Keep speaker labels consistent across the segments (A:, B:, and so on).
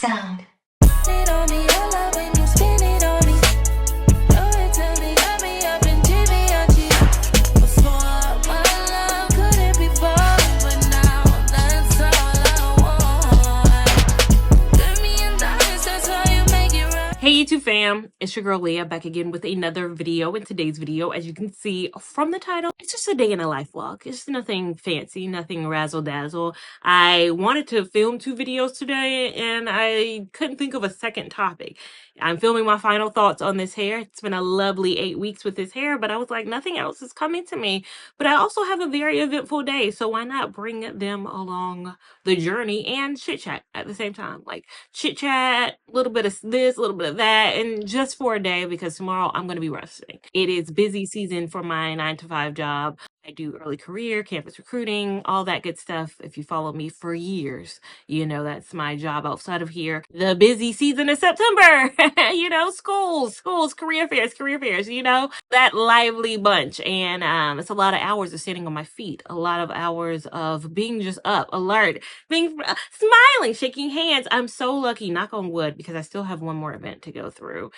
A: sound.
B: Hey YouTube fam, it's your girl Leah back again with another video. In today's video, as you can see from the title, it's just a day in a life vlog. It's nothing fancy, nothing razzle dazzle. I wanted to film 2 videos today and I couldn't think of a second topic. I'm filming my final thoughts on this hair. It's been a lovely 8 weeks with this hair, but I was like, nothing else is coming to me. But I also have a very eventful day, so why not bring them along the journey and chit chat at the same time? Like chit chat, a little bit of this, a little bit of that, and just for a day because tomorrow I'm going to be resting. It is busy season for my 9-to-5 job. I do early career, campus recruiting, all that good stuff. If you follow me for years, you know that's my job outside of here. The busy season is September. You know, schools, career fairs, you know, that lively bunch. And it's a lot of hours of sitting on my feet, a lot of hours of being just up, alert, being smiling, shaking hands. I'm so lucky, knock on wood, because I still have one more event to go through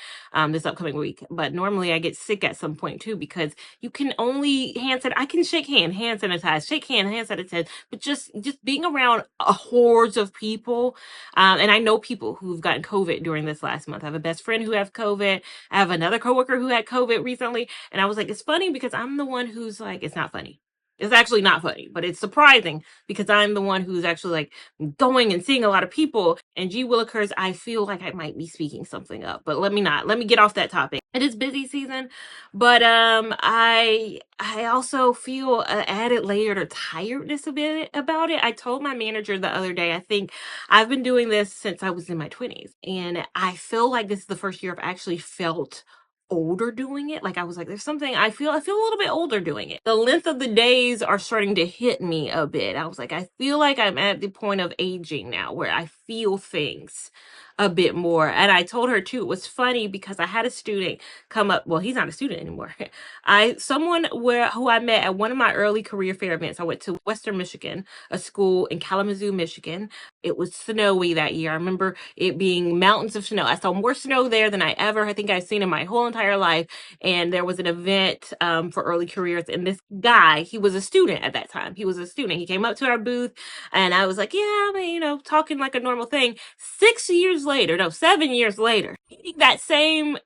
B: this upcoming week. But normally I get sick at some point too, because you can only I can shake hand sanitize, shake hand sanitize, but just being around hordes of people. And I know people who've gotten COVID during this last month. I have a best friend who has COVID. I have another coworker who had COVID recently. And I was like, it's funny because I'm the one who's like, it's not funny. It's actually not funny, but it's surprising because I'm the one who's actually like going and seeing a lot of people. And gee willikers, I feel like I might be speaking something up, but let me get off that topic. It is busy season, but I also feel an added layer of tiredness a bit about it. I told my manager the other day, I think I've been doing this since I was in my 20s, and I feel like this is the first year I've actually felt older doing it. Like I was like, there's something I feel a little bit older doing it. The length of the days are starting to hit me a bit. I was like, I feel like I'm at the point of aging now where I feel things a bit more. And I told her too, it was funny because I had a student come up. Well, he's not a student anymore. Who I met at one of my early career fair events. I went to Western Michigan, a school in Kalamazoo, Michigan. It was snowy that year. I remember it being mountains of snow. I saw more snow there than I think I've seen in my whole entire life. And there was an event for early careers. And this guy, he was a student at that time. He was a student. He came up to our booth and I was like, yeah, I mean, you know, talking like a normal thing. 7 years later,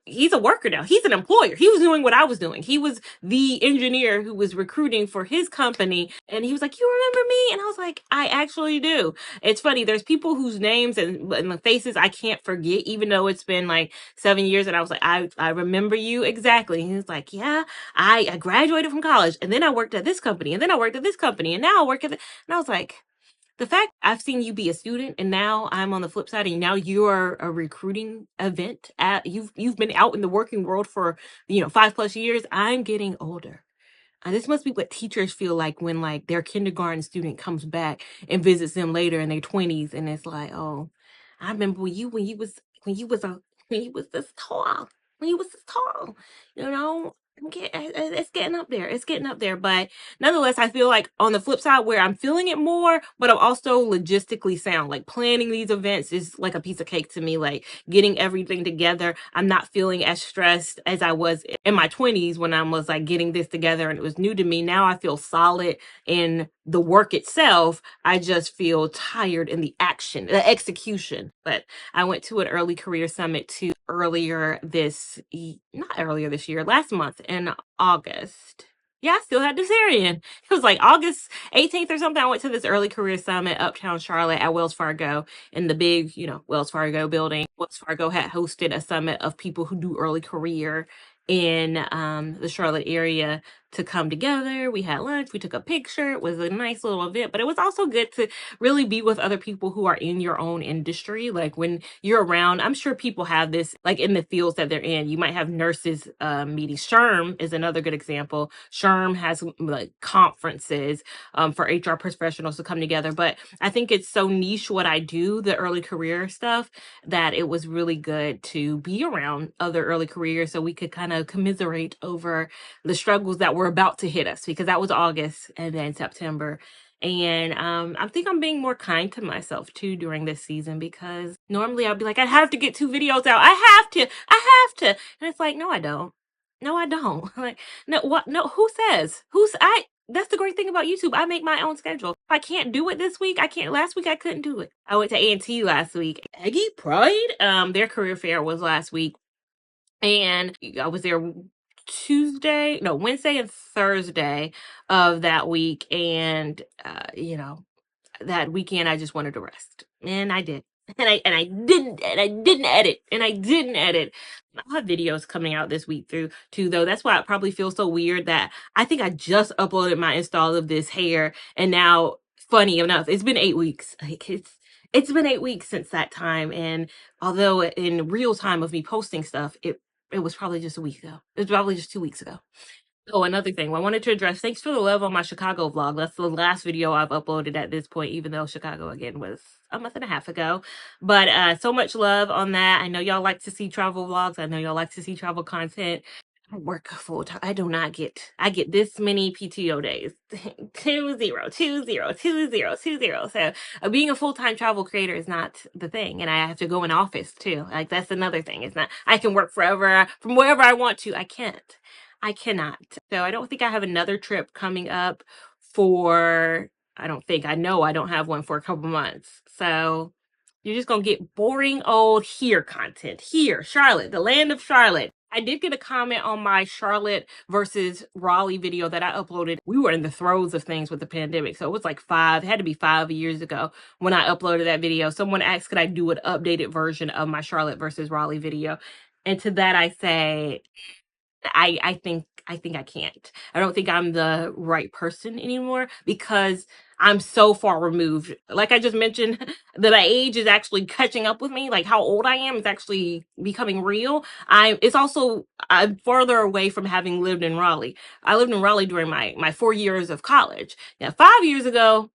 B: he's a worker now. He's an employer. He was doing what I was doing. He was the engineer who was recruiting for his company. And he was like, you remember me? And I was like, I actually do. It's funny. There's people whose names and the faces I can't forget, even though it's been like 7 years. And I was like, I remember you exactly. And he was like, yeah, I graduated from college and then I worked at this company and then I worked at this company and now I work at and I was like, the fact I've seen you be a student and now I'm on the flip side and now you're a recruiting event you've been out in the working world for 5+ years. I'm getting older. This must be what teachers feel like when like their kindergarten student comes back and visits them later in their 20s and it's like, oh, I remember when you was this tall. When you was this tall, you know, it's getting up there. It's getting up there. But nonetheless, I feel like on the flip side where I'm feeling it more, but I'm also logistically sound. Like planning these events is like a piece of cake to me. Like getting everything together. I'm not feeling as stressed as I was in my 20s when I was like getting this together and it was new to me. Now I feel solid in the work itself. I just feel tired in the action, the execution. But I went to an early career summit too last month in August. Yeah, I still had Desarian. It was like August 18th or something. I went to this early career summit uptown Charlotte at Wells Fargo in the big, Wells Fargo building. Wells Fargo had hosted a summit of people who do early career in the Charlotte area to come together. We had lunch, we took a picture. It was a nice little event, but it was also good to really be with other people who are in your own industry. Like when you're around, I'm sure people have this like in the fields that they're in. You might have nurses meetings. SHRM is another good example. SHRM has like conferences for HR professionals to come together. But I think it's so niche what I do, the early career stuff, that it was really good to be around other early careers so we could kind of commiserate over the struggles that were about to hit us, because that was August and then September. And I think I'm being more kind to myself too during this season, because normally I'll be like, I have to get 2 videos out. I have to. And it's like, no, I don't. No, I don't. Like, no, what? No, who says? That's the great thing about YouTube. I make my own schedule. If I can't do it this week, I can't. Last week I couldn't do it. I went to A&T last week. Aggie Pride, their career fair was last week, and I was there Wednesday and Thursday of that week, and that weekend I just wanted to rest, and I did. And I didn't edit. I'll have videos coming out this week through too, though. That's why it probably feels so weird that I think I just uploaded my install of this hair, and now, funny enough, it's been 8 weeks. Like, it's been 8 weeks since that time, and although in real time of me posting stuff, it was probably just a week ago. It was probably just 2 weeks ago. Oh, another thing I wanted to address. Thanks for the love on my Chicago vlog. That's the last video I've uploaded at this point, even though Chicago again was a month and a half ago. But so much love on that. I know y'all like to see travel vlogs. I know y'all like to see travel content. I work full time. I get this many PTO days. 2 0 2 0 2 0 2 0 So being a full-time travel creator is not the thing. And I have to go in office too. Like, that's another thing. It's not, I can work forever from wherever I want to. I can't. I cannot. So I don't think I have another trip coming up for, I don't think, I know I don't have one for a couple months. So you're just going to get boring old here content. Here, Charlotte, the land of Charlotte. I did get a comment on my Charlotte versus Raleigh video that I uploaded. We were in the throes of things with the pandemic. So it was like it had to be 5 years ago when I uploaded that video. Someone asked, could I do an updated version of my Charlotte versus Raleigh video? And to that I say, I think I can't. I don't think I'm the right person anymore, because I'm so far removed. Like I just mentioned, that my age is actually catching up with me. Like, how old I am is actually becoming real. I'm further away from having lived in Raleigh. I lived in Raleigh during my 4 years of college. Now, 5 years ago,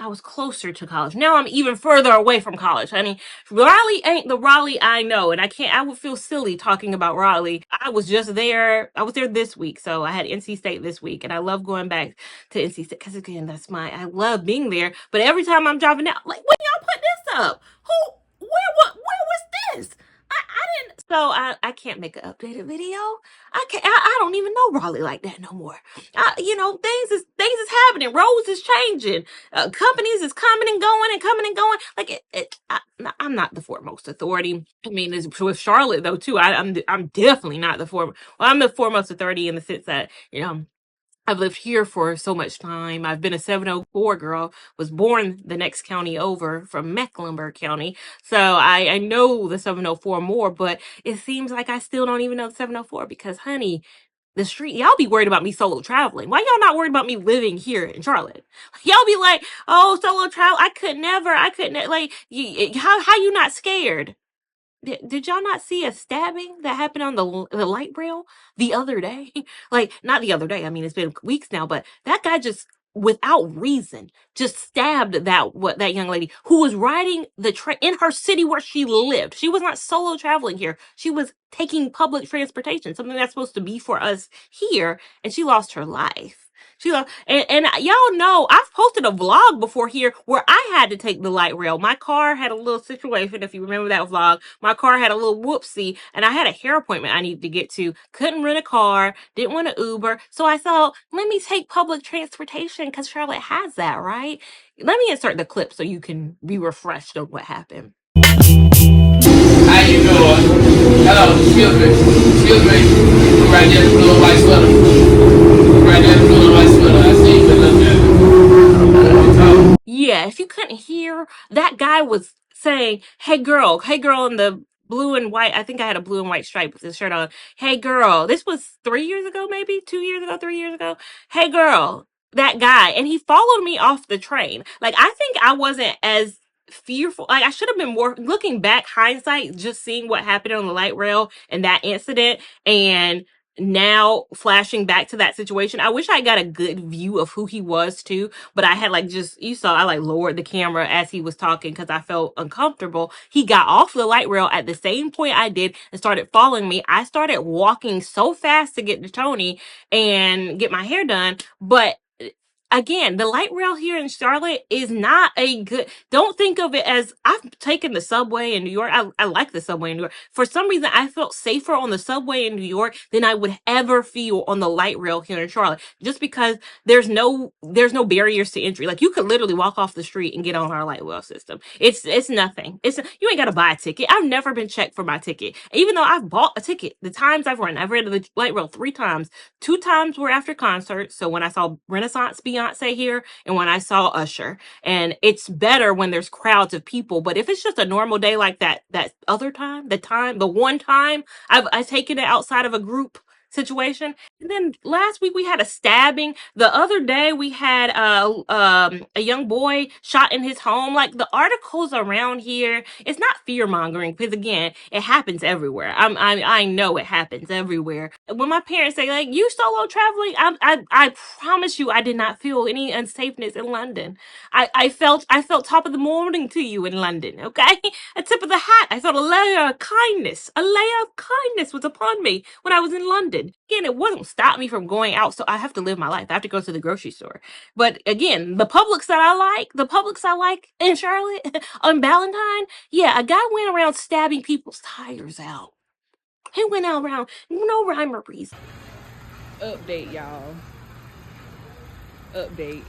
B: I was closer to college. Now I'm even further away from college, honey. Raleigh ain't the Raleigh I know, and I would feel silly talking about Raleigh. I was there this week, so I had NC State this week, and I love going back to NC State, because again, I love being there, but every time I'm driving out, like, when y'all put this up? Where was this? I didn't, so I can't make an updated video. I don't even know Raleigh like that no more. Things is happening. Roads is changing. Companies is coming and going and coming and going. Like, I'm not the foremost authority. I mean, with Charlotte though too, I'm definitely not the foremost. Well, I'm the foremost authority in the sense that I've lived here for so much time. I've been a 704 girl, was born the next county over from Mecklenburg County. So I know the 704 more, but it seems like I still don't even know the 704, because, honey, the street, y'all be worried about me solo traveling. Why y'all not worried about me living here in Charlotte? Y'all be like, oh, solo travel, I couldn't, like, how you not scared? Did y'all not see a stabbing that happened on the light rail the other day? Like, not the other day. I mean, it's been weeks now, but that guy just, without reason, just stabbed that young lady who was riding the train in her city where she lived. She was not solo traveling here. She was taking public transportation, something that's supposed to be for us here, and she lost her life. And y'all know I've posted a vlog before here where I had to take the light rail. My car had a little situation. If you remember that vlog, my car had a little whoopsie, and I had a hair appointment I needed to get to. Couldn't rent a car, didn't want to Uber, so I thought, let me take public transportation, because Charlotte has that, right? Let me insert the clip so you can be refreshed on what happened.
A: How you doing? Hello, excuse me. Right there, the blue and white sweater. Right there, the blue and white sweater. I see you been up there.
B: Yeah, if you couldn't hear, that guy was saying, hey girl, in the blue and white. I think I had a blue and white stripe with this shirt on. Hey girl, this was 3 years ago, maybe 2 years ago, 3 years ago. Hey girl, that guy. And he followed me off the train. Like, I think I wasn't as fearful. Like, I should have been more, looking back, hindsight, just seeing what happened on the light rail and that incident, and now flashing back to that situation, I wish I got a good view of who he was too, but I had, like, just, you saw, I like lowered the camera as he was talking because I felt uncomfortable. He got off the light rail at the same point I did and started following me. I started walking so fast to get to Tony and get my hair done, but again, the light rail here in Charlotte is not a good, don't think of it as, I've taken the subway in New York. I like the subway in New York. For some reason, I felt safer on the subway in New York than I would ever feel on the light rail here in Charlotte, just because there's no barriers to entry. Like, you could literally walk off the street and get on our light rail system. It's nothing. You ain't got to buy a ticket. I've never been checked for my ticket, even though I've bought a ticket. The times I've ran the light rail 3 times. 2 times were after concerts. So when I saw Renaissance Beyonce here and when I saw Usher. And it's better when there's crowds of people. But if it's just a normal day like that other time, the one time I've taken it outside of a group situation. And then last week we had a stabbing. The other day we had a young boy shot in his home. Like, the articles around here, it's not fear mongering, because again, it happens everywhere. I know it happens everywhere. When my parents say, like, you solo traveling, I promise you I did not feel any unsafeness in London. I felt top of the morning to you in London, okay? A tip of the hat. I felt a layer of kindness. A layer of kindness was upon me when I was in London. Again, it wouldn't stop me from going out, so I have to live my life. I have to go to the grocery store. But again, the Publix I like in Charlotte on Valentine, yeah, a guy went around stabbing people's tires out. He went out around, no rhyme or reason.
C: Update, y'all. Update.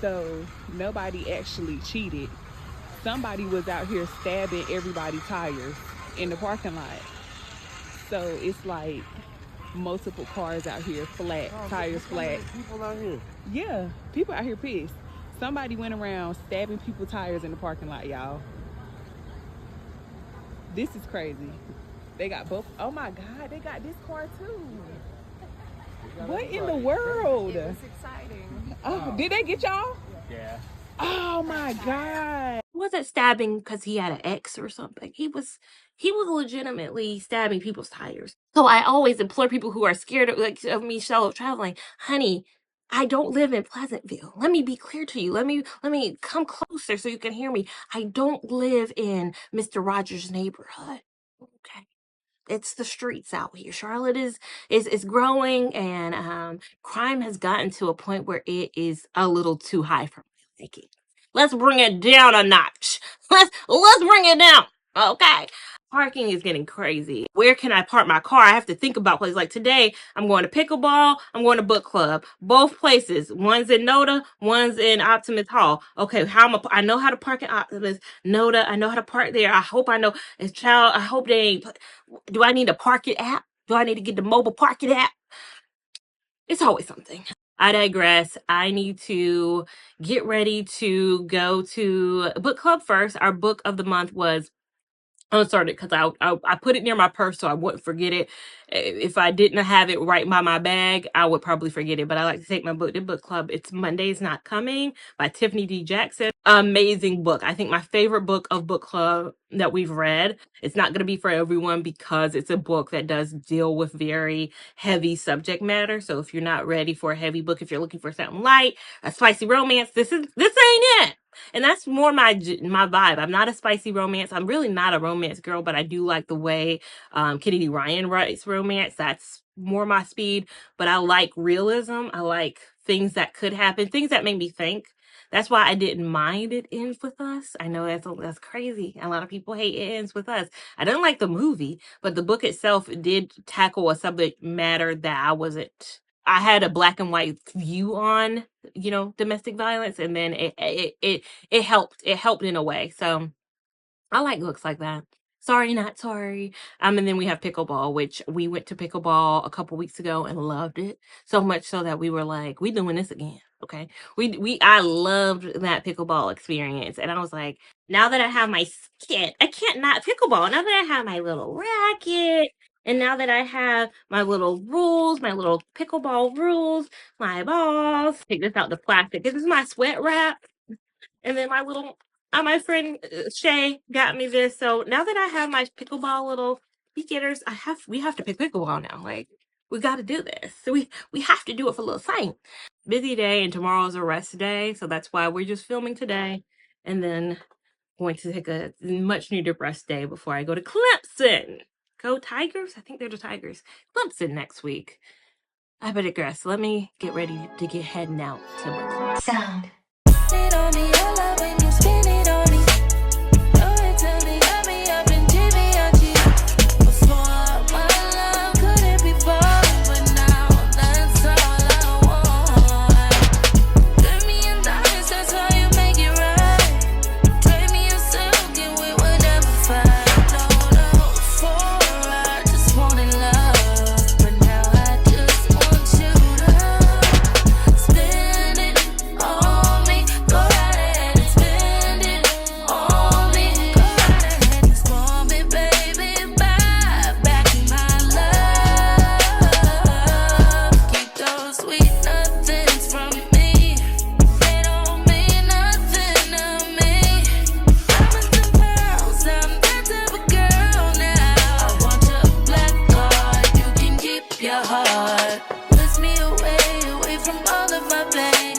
C: So nobody actually cheated. Somebody was out here stabbing everybody's tires in the parking lot. So it's like multiple cars out here flat, tires flat.
D: People out here.
C: Yeah, people out here pissed. Somebody went around stabbing people's tires in the parking lot, y'all. This is crazy. They got both. Oh my God, they got this car too. What in the world?
E: It was exciting.
C: Oh, did they get y'all?
D: Yeah.
C: Oh my God.
B: Wasn't stabbing because he had an ex or something. He was legitimately stabbing people's tires. So I always implore people who are scared of me solo traveling, honey, I don't live in Pleasantville. Let me be clear to you. Let me come closer so you can hear me. I don't live in Mr. Rogers' neighborhood. Okay. It's the streets out here. Charlotte is growing, and crime has gotten to a point where it is a little too high for my liking. Let's bring it down a notch. Let's bring it down. Okay. Parking is getting crazy. Where can I park my car? I have to think about places. Like today, I'm going to Pickleball, I'm going to book club. Both places. One's in Noda, one's in Optimus Hall. Okay, I know how to park in Optimus. Noda, I know how to park there. I hope I know. I hope they ain't. Do I need a park it app? Do I need to get the mobile park it app? It's always something. I digress. I need to get ready to go to book club first. Our book of the month was unstarted because I put it near my purse so I wouldn't forget it. If I didn't have it right by my bag, I would probably forget it. But I like to take my book to book club. It's Monday's Not Coming by Tiffany D. Jackson. Amazing book. I think my favorite book of book club that we've read. It's not going to be for everyone because it's a book that does deal with very heavy subject matter. So if you're not ready for a heavy book, if you're looking for something light, a spicy romance, this ain't it. And that's more my vibe. I'm not a spicy romance. I'm really not a romance girl, but I do like the way Kennedy Ryan writes romance. That's more my speed. But I like realism. I like things that could happen, things that make me think. That's why I didn't mind It Ends With Us. I know that's crazy. A lot of people hate It Ends With Us. I didn't like the movie, but the book itself did tackle a subject matter that I had a black and white view on, domestic violence, and then it helped in a way. So I like books like that. Sorry, not sorry. And then we have Pickleball, which we went to Pickleball a couple weeks ago and loved it so much so that we were like, we doing this again. Okay. I loved that Pickleball experience. And I was like, now that I have my skit, I can't not Pickleball. Now that I have my little racket, and now that I have my little rules, my little Pickleball rules, my balls, take this out the plastic. This is my sweat wrap. And then my friend Shay got me this. So now that I have my Pickleball little getters, we have to pick Pickleball now. Like, we got to do this. So we have to do it for a little thing. Busy day, and tomorrow's a rest day. So that's why we're just filming today. And then going to take a much needed rest day before I go to Clemson. Go Tigers? I think they're the Tigers. Clemson next week. I better digress. Let me get ready to get heading out to work.
D: Sound. It on me, I love when you spin it on me. Go ahead, tell me, got me up in Givenchy. Before my love couldn't be bought, but now that's all I want. Give me in diamonds, that's how you make it right. Trade me in silk and we would never fight. No, before I just wanted love, but now I just want you to spend it on me. Go right ahead and spend it on me. Go right ahead and spoil me, baby. Buy back my love. Keep those sweet nothings from me. They don't mean nothing to me. Diamonds and pearls, I'm that type of girl now. I want your black card, you can keep your heart. Puts me away from all of my pain.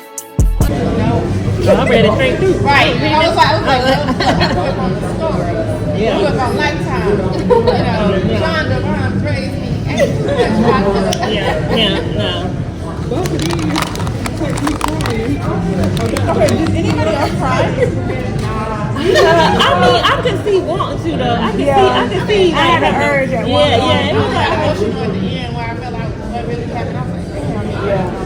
B: I'm ready to drink too.
E: Right. I was like, on the story.
B: Yeah.
E: You up on Lifetime. Shonda Rhimes praised me.
B: Yeah, no.
C: Both of these take me crying. Okay, does anybody else cry?
B: I mean, I can see wanting to though. I can see.
F: I had an urge at one point.
B: Yeah.
E: I was emotional at the end where I felt like what really happened. I was like, damn.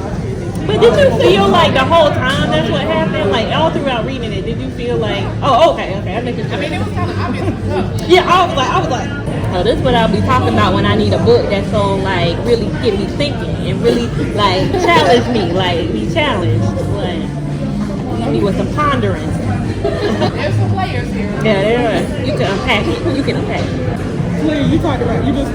B: But did you feel like the whole time that's what happened? Like all throughout reading it, did you feel like, oh, okay, I'm making sure.
E: I mean, it was kind of obvious.
B: Yeah, I was like, oh, this is what I'll be talking about when I need a book that's gonna like really get me thinking and really like challenge me, like be challenged, like me with some pondering.
E: There's some players here.
B: Yeah, there are. You can unpack it.
C: Lia, you talked about, you just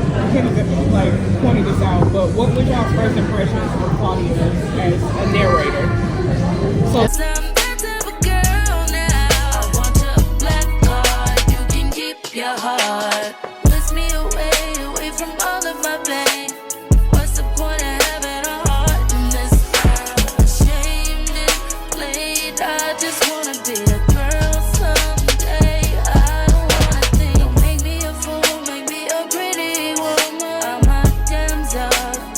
C: like pointed this out, but what was y'all's first impressions of Claudia as a narrator? So
D: I'm that type of girl now. I want your black card, you can keep your heart. Puts me away from all of my pain. What's the point of having a heart in this world? Ashamed and played, I just wanna be a girl someday. I don't wanna think. Don't make me a fool, make me a pretty woman. I'm a damsel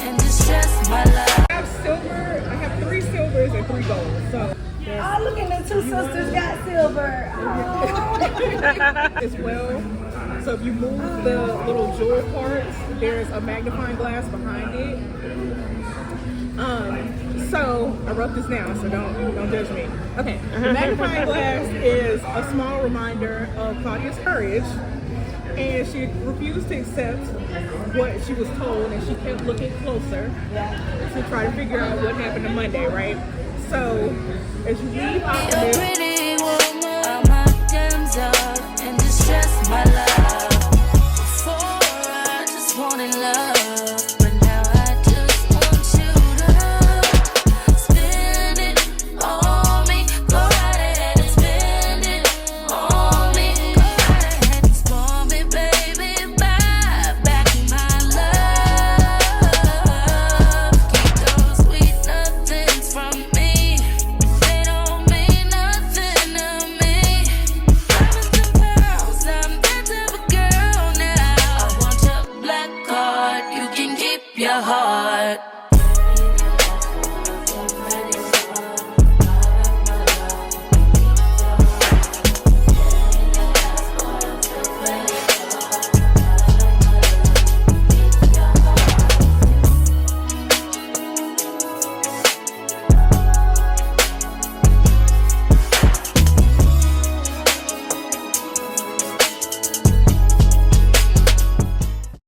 D: in distress, my love.
C: I have silver, I have 3 silvers and 3 golds. So
F: Oh, look at the two sisters got silver. Oh.
C: as well. So if you move the little jewel parts, there's a magnifying glass behind it. So I wrote this down, so don't judge me. Okay, the magnifying glass is a small reminder of Claudia's courage, and she refused to accept what she was told, and she kept looking closer to try to figure out what happened on Monday, right? So as you leave Optimus,